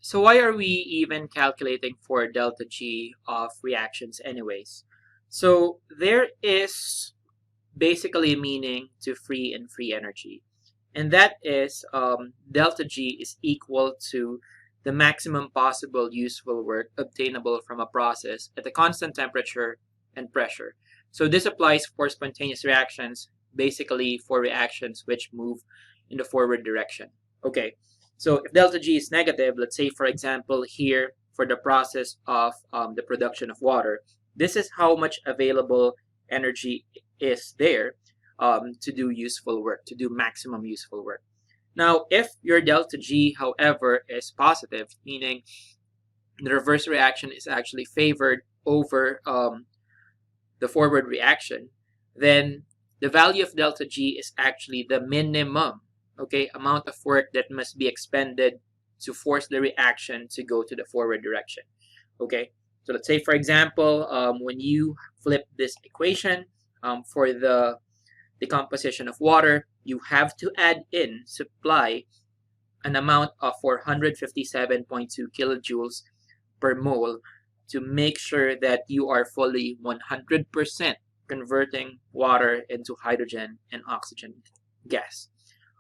So why are we even calculating for delta G of reactions anyways? So there is basically a meaning to free and free energy. And that is delta G is equal to the maximum possible useful work obtainable from a process at a constant temperature and pressure. So this applies for spontaneous reactions, basically for reactions which move in the forward direction. Okay, so if delta G is negative, let's say for example here for the process of the production of water, this is how much available energy is there to do useful work, to do maximum useful work. Now, if your delta G, however, is positive, meaning the reverse reaction is actually favored over the forward reaction, then the value of delta G is actually the minimum, okay, amount of work that must be expended to force the reaction to go to the forward direction, okay? So let's say, for example, when you flip this equation for the decomposition of water, you have to add in, supply, an amount of 457.2 kilojoules per mole to make sure that you are fully 100% converting water into hydrogen and oxygen gas.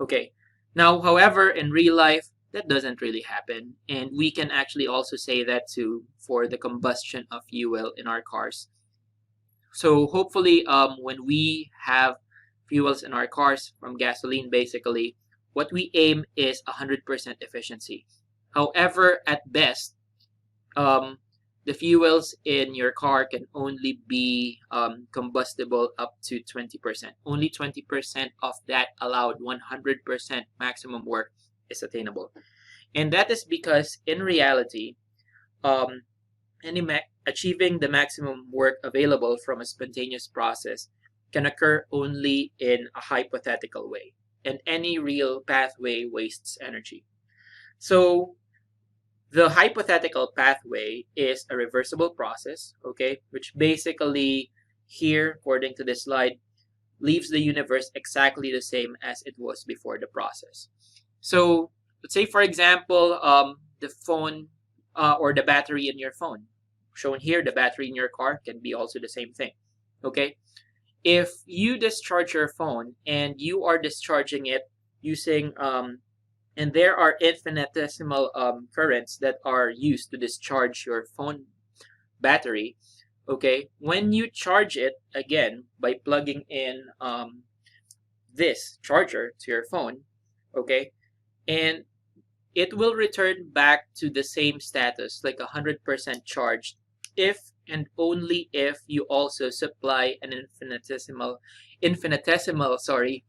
Okay, now, however, in real life, that doesn't really happen. And we can actually also say that too for the combustion of fuel in our cars. So hopefully, when we have fuels in our cars from gasoline, basically, what we aim is 100% efficiency. However, at best, um, the fuels in your car can only be combustible up to 20%. Only 20% of that allowed 100% maximum work is attainable. And that is because in reality, um, achieving the maximum work available from a spontaneous process can occur only in a hypothetical way, and any real pathway wastes energy. So the hypothetical pathway is a reversible process, okay, which basically here, according to this slide, leaves the universe exactly the same as it was before the process. So let's say, for example, the phone or the battery in your phone. Shown here, the battery in your car can be also the same thing, okay? If you discharge your phone and you are discharging it using and there are infinitesimal currents that are used to discharge your phone battery, okay, when you charge it again by plugging in this charger to your phone, okay, and it will return back to the same status, like 100% charged, if and only if you also supply an infinitesimal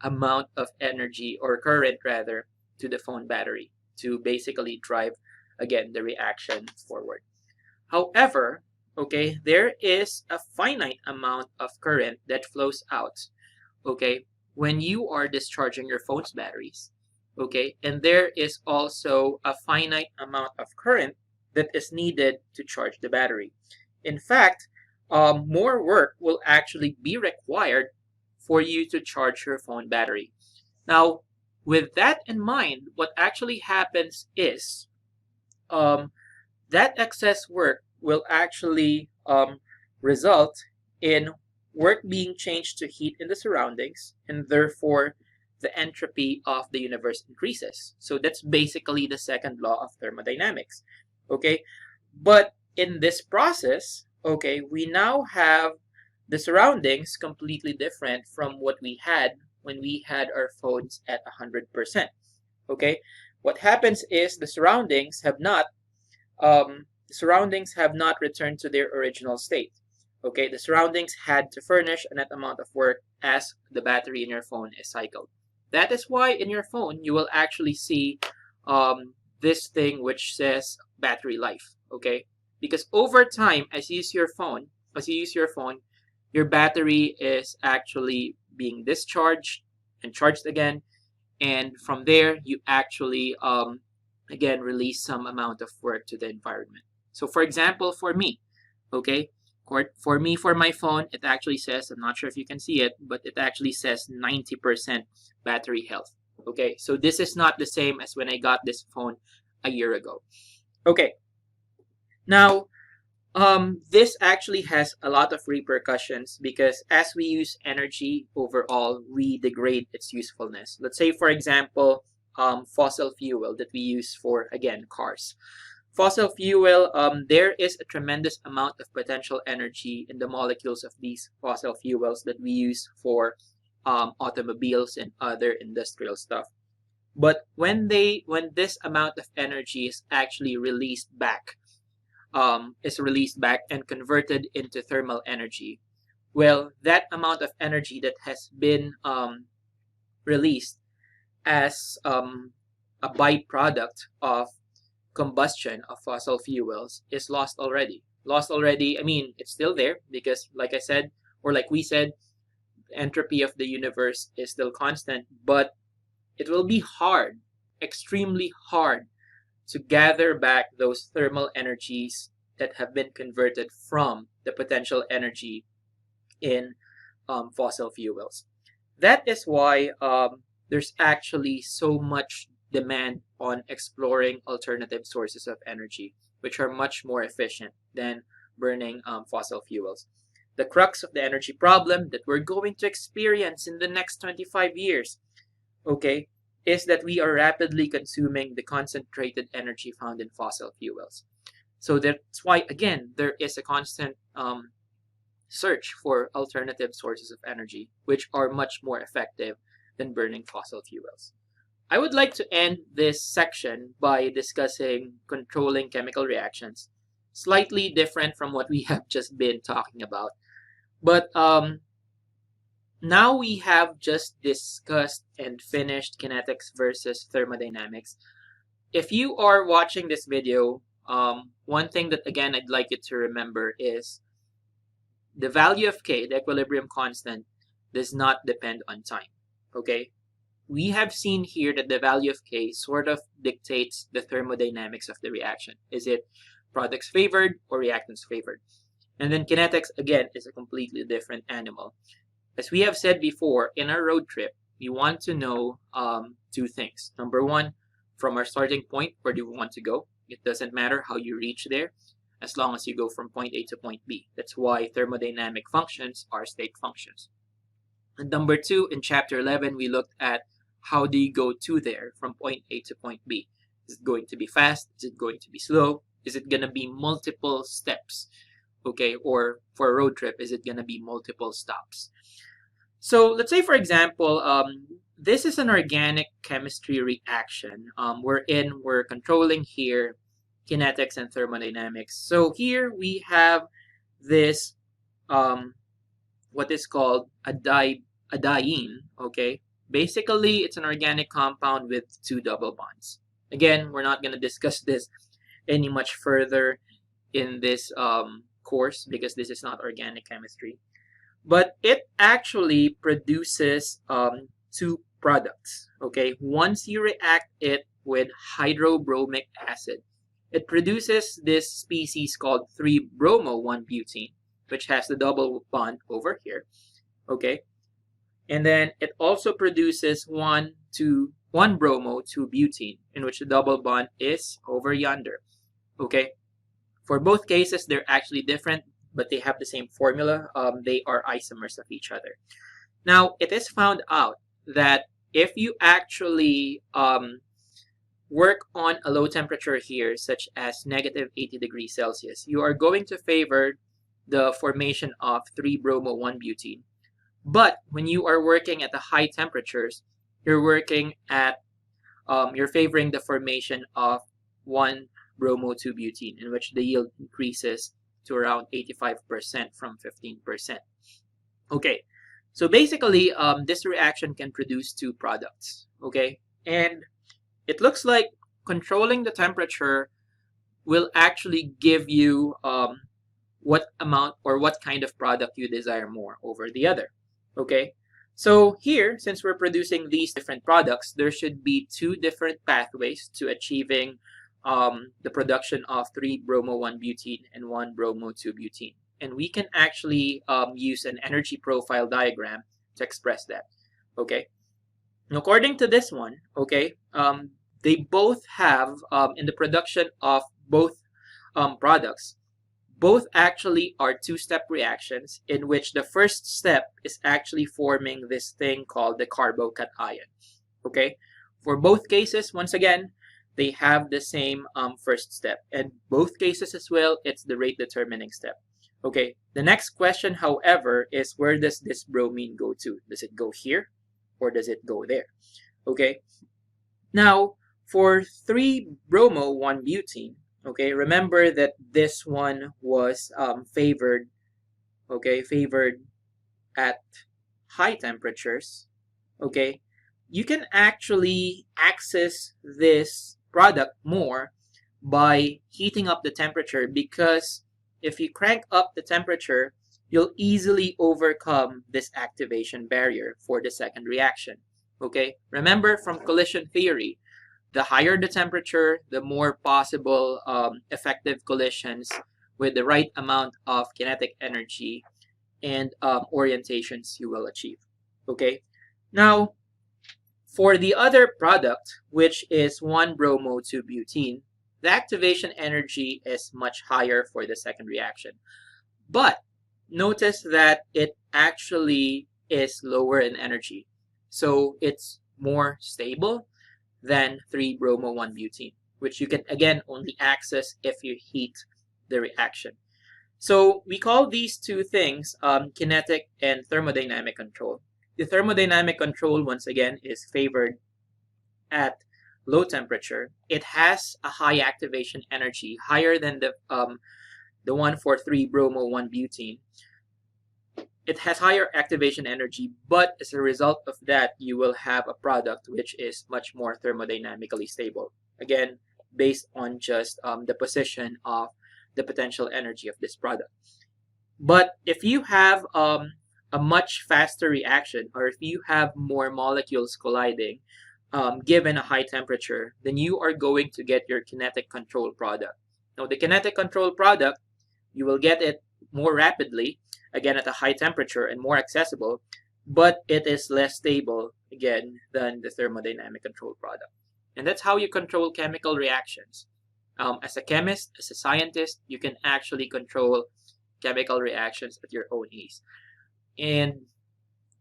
amount of energy or current rather to the phone battery to basically drive again the reaction forward. However, okay, there is a finite amount of current that flows out, okay, when you are discharging your phone's batteries, okay, and there is also a finite amount of current that is needed to charge the battery. In fact, more work will actually be required for you to charge your phone battery. Now, with that in mind, what actually happens is that excess work will actually result in work being changed to heat in the surroundings, and therefore the entropy of the universe increases. So that's basically the second law of thermodynamics. Okay, but in this process, okay, we now have the surroundings completely different from what we had when we had our phones at 100%. Okay, what happens is the surroundings have not returned to their original state. Okay, the surroundings had to furnish a net amount of work as the battery in your phone is cycled. That is why in your phone you will actually see this thing which says battery life. Okay, because over time, as you use your phone, your battery is actually being discharged and charged again, and from there you actually again release some amount of work to the environment. So for example, for me, okay, for my phone, it actually says, I'm not sure if you can see it, but it actually says 90% battery health. Okay, so this is not the same as when I got this phone a year ago. Okay, now this actually has a lot of repercussions because as we use energy overall, we degrade its usefulness. Let's say, for example, fossil fuel that we use for, again, cars. Fossil fuel, there is a tremendous amount of potential energy in the molecules of these fossil fuels that we use for automobiles and other industrial stuff. But when this amount of energy is released back and converted into thermal energy, well, that amount of energy that has been released as a byproduct of combustion of fossil fuels is lost already. Lost already, I mean, it's still there because, like I said, or like we said, entropy of the universe is still constant, but it will be hard, extremely hard, to gather back those thermal energies that have been converted from the potential energy in fossil fuels. That is why there's actually so much demand on exploring alternative sources of energy, which are much more efficient than burning fossil fuels. The crux of the energy problem that we're going to experience in the next 25 years, okay, is that we are rapidly consuming the concentrated energy found in fossil fuels. So that's why, again, there is a constant search for alternative sources of energy, which are much more effective than burning fossil fuels. I would like to end this section by discussing controlling chemical reactions, slightly different from what we have just been talking about. But now we have just discussed and finished kinetics versus thermodynamics. If you are watching this video, one thing that, again, I'd like you to remember is the value of K, the equilibrium constant, does not depend on time. Okay? We have seen here that the value of K sort of dictates the thermodynamics of the reaction. Is it products favored or reactants favored? And then kinetics, again, is a completely different animal. As we have said before, in our road trip, we want to know two things. Number one, from our starting point, where do we want to go? It doesn't matter how you reach there, as long as you go from point A to point B. That's why thermodynamic functions are state functions. And number two, in chapter 11, we looked at how do you go to there from point A to point B. Is it going to be fast? Is it going to be slow? Is it going to be multiple steps? Okay, or for a road trip, is it going to be multiple stops? So let's say, for example, this is an organic chemistry reaction wherein we're controlling here kinetics and thermodynamics. So here we have this, what is called a diene, okay? Basically, it's an organic compound with two double bonds. Again, we're not going to discuss this any much further in this course because this is not organic chemistry. But it actually produces two products, okay? Once you react it with hydrobromic acid, it produces this species called 3-bromo-1-butene, which has the double bond over here, okay? And then it also produces 1-bromo-2-butene, in which the double bond is over yonder, okay? For both cases, they're actually different, but they have the same formula. They are isomers of each other. Now, it is found out that if you actually work on a low temperature here, such as negative 80 degrees Celsius, you are going to favor the formation of 3-bromo-1-butene. But when you are working at the high temperatures, you're working at, you're favoring the formation of 1-bromo-2-butene, in which the yield increases to around 85% from 15%. Okay, so basically, this reaction can produce two products, okay? And it looks like controlling the temperature will actually give you what amount or what kind of product you desire more over the other, okay? So here, since we're producing these different products, there should be two different pathways to achieving the production of 3-bromo-1-butene and 1-bromo-2-butene. And we can actually use an energy profile diagram to express that, okay? And according to this one, okay, they both have, in the production of both products, both actually are two-step reactions in which the first step is actually forming this thing called the carbocation. Okay? For both cases, once again, they have the same first step. And both cases as well, it's the rate determining step. Okay, the next question, however, is where does this bromine go to? Does it go here or does it go there? Okay, now for 3-bromo-1-butene, okay, remember that this one was favored at high temperatures. Okay, you can actually access this product more by heating up the temperature, because if you crank up the temperature, you'll easily overcome this activation barrier for the second reaction. Okay, remember from collision theory, the higher the temperature, the more possible effective collisions with the right amount of kinetic energy and orientations you will achieve. Okay, now for the other product, which is 1-bromo-2-butene, the activation energy is much higher for the second reaction. But notice that it actually is lower in energy. So it's more stable than 3-bromo-1-butene, which you can again only access if you heat the reaction. So we call these two things kinetic and thermodynamic control. The thermodynamic control, once again, is favored at low temperature. It has a high activation energy, higher than the one for 3-bromo-1-butene. It has higher activation energy, but as a result of that, you will have a product which is much more thermodynamically stable. Again, based on just the position of the potential energy of this product. But if you have a much faster reaction, or if you have more molecules colliding given a high temperature, then you are going to get your kinetic control product. Now, the kinetic control product, you will get it more rapidly, again at a high temperature and more accessible, but it is less stable, again, than the thermodynamic control product. And that's how you control chemical reactions. As a chemist, as a scientist, you can actually control chemical reactions at your own ease. And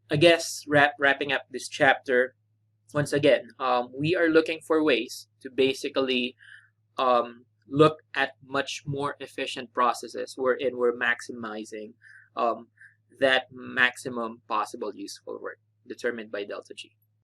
I guess wrapping up this chapter, once again, we are looking for ways to basically look at much more efficient processes wherein we're maximizing that maximum possible useful work determined by delta G.